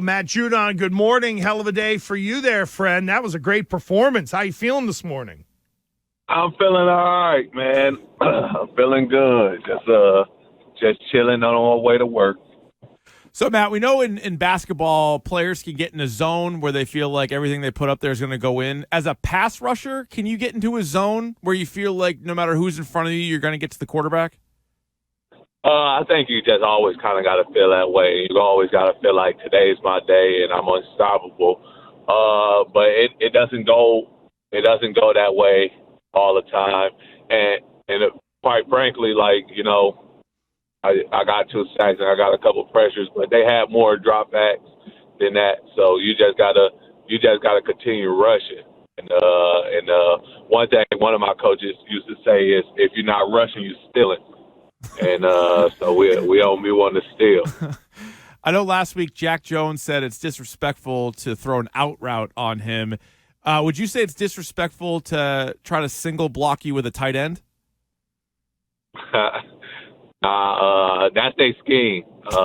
Matt Judon, good morning. Hell of a day for you there, friend. That was a great performance. How you feeling this morning? I'm feeling all right, man. I'm feeling good. Just chilling on our way to work. So, Matt, we know in basketball, players can get in a zone where they feel like everything they put up there is going to go in. As a pass rusher, can you get into a zone where you feel like no matter who's in front of you, you're going to get to the quarterback? I think you just always kind of got to feel that way. You always got to feel like today's my day and I'm unstoppable. But it doesn't go that way all the time. And quite frankly, I got 2 sacks and I got a couple pressures, but they had more dropbacks than that. So you just gotta continue rushing. And one thing one of my coaches used to say is, if you're not rushing, you're stealing. And so we don't be wanting to steal. I know last week Jack Jones said it's disrespectful to throw an out route on him. Would you say it's disrespectful to try to single block you with a tight end? That's their scheme. But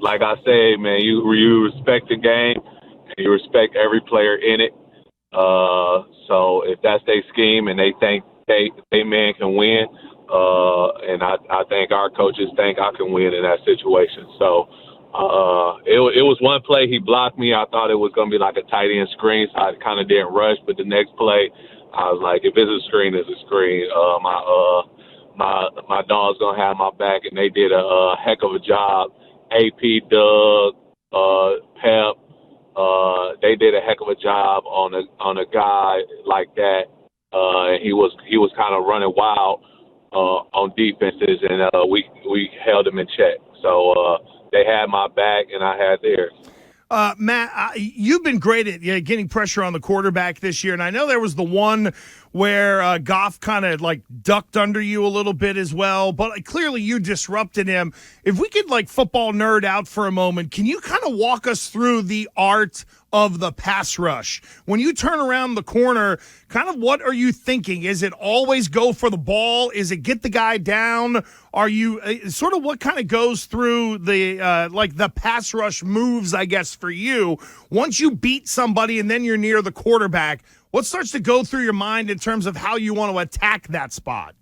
like I say, man, you respect the game and you respect every player in it. So if that's their scheme and they think they man can win, and I think our coaches think I can win in that situation. So it was one play he blocked me. I thought it was going to be like a tight end screen, so I kind of didn't rush. But the next play, I was like, if it's a screen, it's a screen. My dog's gonna have my back, and they did a heck of a job. AP, Doug, Pep, they did a heck of a job on a guy like that. And he was kind of running wild on defenses, and we held him in check. So they had my back, and I had theirs. Matt, you've been great at getting pressure on the quarterback this year, and I know there was the one where Goff kind of like ducked under you a little bit as well, but clearly you disrupted him. If we could football nerd out for a moment, can you kind of walk us through the art of the pass rush? When you turn around the corner, kind of what are you thinking? Is it always go for the ball? Is it get the guy down? Are you sort of what kind of goes through the the pass rush moves, I guess, for you? Once you beat somebody and then you're near the quarterback, what starts to go through your mind in terms of how you want to attack that spot?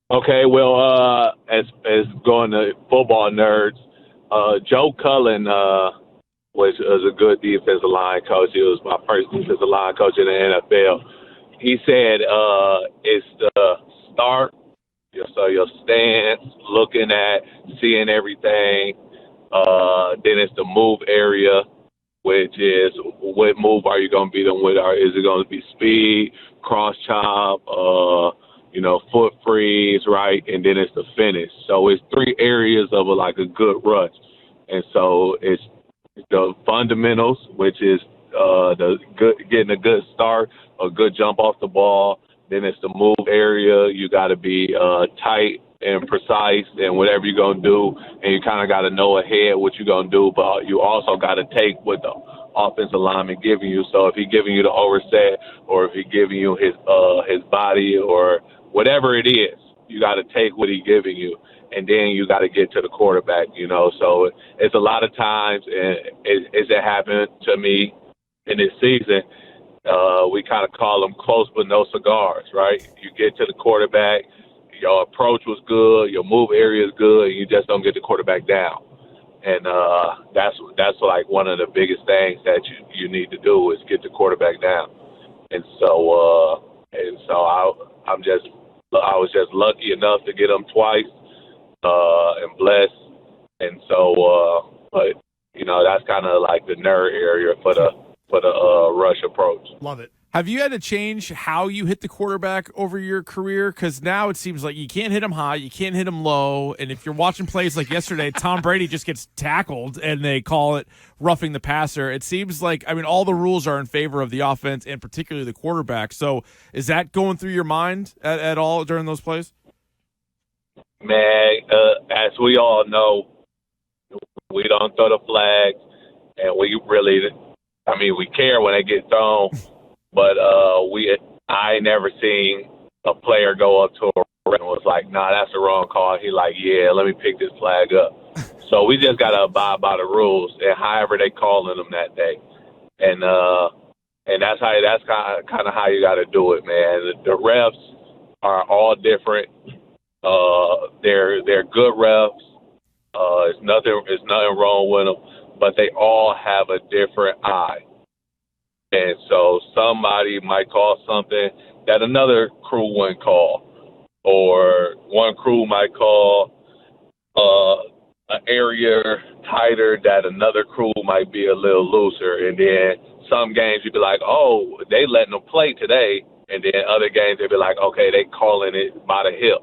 Okay, well, as going to football nerds, Joe Cullen was a good defensive line coach. He was my first defensive line coach in the NFL. He said it's the start, so your stance, looking at, seeing everything. Then it's the move area, which is what move are you going to beat them with? Is it going to be speed, cross chop, foot freeze, right? And then it's the finish. So it's 3 areas of a good rush. And so it's the fundamentals, which is getting a good start, a good jump off the ball. Then it's the move area. You got to be tight and precise and whatever you're going to do. And you kind of got to know ahead what you're going to do, but you also got to take what the offensive lineman giving you. So if he's giving you the overset or if he's giving you his body or whatever it is, you got to take what he's giving you. And then you got to get to the quarterback, So it's a lot of times, and it's happened to me in this season, we kind of call them close but no cigars, right? You get to the quarterback, your approach was good, your move area is good, and you just don't get the quarterback down. And that's one of the biggest things that you need to do is get the quarterback down. And so I was just lucky enough to get him twice and blessed. And so, but that's kind of like the nerd area for the rush approach. Love it. Have you had to change how you hit the quarterback over your career? Because now it seems like you can't hit him high, you can't hit him low, and if you're watching plays like yesterday, Tom Brady just gets tackled and they call it roughing the passer. It seems like, all the rules are in favor of the offense and particularly the quarterback. So is that going through your mind at all during those plays? Man, as we all know, we don't throw the flags, and we care when they get thrown. But I ain't never seen a player go up to a ref and was like, nah, that's the wrong call. He like, yeah, let me pick this flag up. So we just got to abide by the rules and however they calling them that day. And that's kind of how you got to do it, man. The refs are all different. They're good refs. It's nothing wrong with them, but they all have a different eye. And so somebody might call something that another crew wouldn't call, or one crew might call an area tighter that another crew might be a little looser. And then some games you'd be like, oh, they letting them play today. And then other games they'd be like, okay, they calling it by the hip.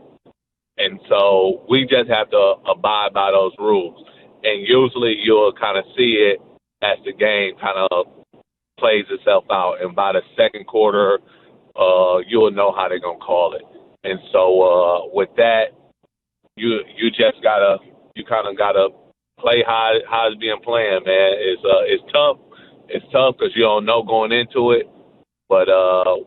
And so we just have to abide by those rules. And usually you'll kind of see it as the game kind of plays itself out. And by the second quarter, you'll know how they're going to call it. And so with that, you kind of gotta play how it's being played, man. It's tough. It's tough because you don't know going into it. But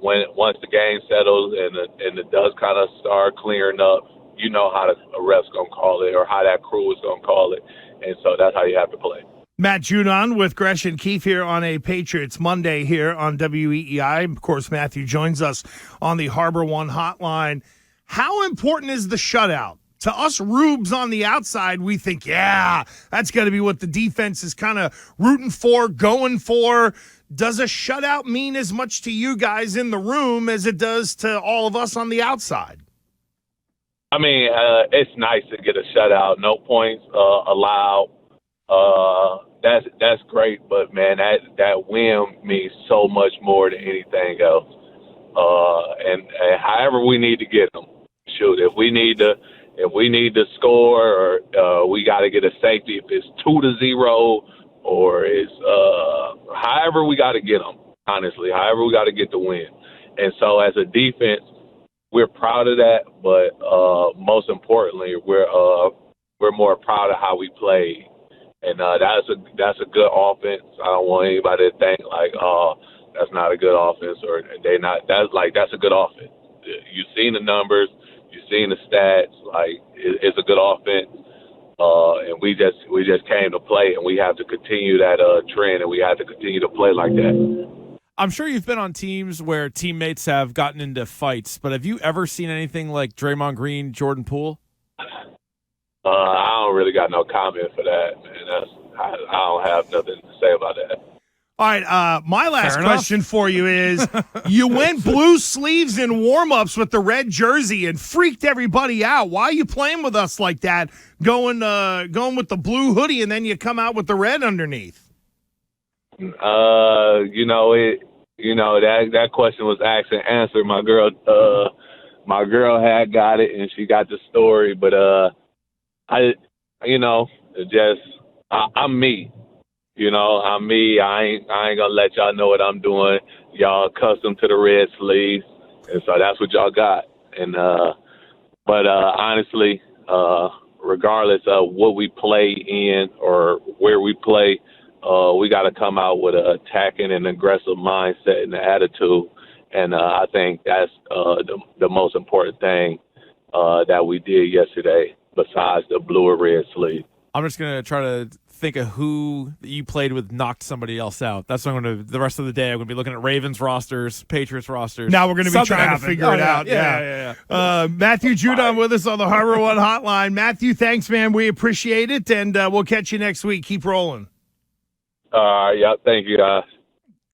once the game settles and the dust kind of start clearing up, you know how the ref's gonna call it or how that crew is gonna call it, and so that's how you have to play. Matt Judon with Gresh and Keefe here on a Patriots Monday here on WEEI. Of course, Matthew joins us on the Harbor One hotline. How important is the shutout? To us rubes on the outside, we think, yeah, that's got to be what the defense is kind of rooting for, going for. Does a shutout mean as much to you guys in the room as it does to all of us on the outside? I mean, it's nice to get a shutout, no points allowed. That's great, but man, that win means so much more than anything else. And however we need to get them, shoot, if we need to score, or we got to get a safety, if it's 2-0, or it's however we got to get them. Honestly, however we got to get the win. And so, as a defense, we're proud of that, but most importantly, we're more proud of how we played. And that's a good offense. I don't want anybody to think like, oh, that's not a good offense, or they not. That's a good offense. You've seen the numbers. You've seen the stats. Like, it's a good offense, and we just came to play, and we have to continue that trend, and we have to continue to play like that. I'm sure you've been on teams where teammates have gotten into fights, but have you ever seen anything like Draymond Green, Jordan Poole? I don't really got no comment for that, man. I don't have nothing to say about that. All right, my last question for you is, you went blue sleeves in warm-ups with the red jersey and freaked everybody out. Why are you playing with us like that, going with the blue hoodie, and then you come out with the red underneath? That question was asked and answered. My girl had got it, and she got the story, but I'm me. I'm me. I ain't gonna let y'all know what I'm doing. Y'all accustomed to the red sleeves, and so that's what y'all got. And but honestly, regardless of what we play in or where we play, we got to come out with an attacking and aggressive mindset and attitude. And I think that's the most important thing that we did yesterday, besides the blue or red sleeve. I'm just going to try to think of who you played with knocked somebody else out. That's what I'm going to, the rest of the day, I'm going to be looking at Ravens rosters, Patriots rosters. Now we're going to be trying to figure it out. Yeah. Matthew Judon with us on the Harbor One hotline. Matthew, thanks, man. We appreciate it, and we'll catch you next week. Keep rolling. Yeah, thank you, guys.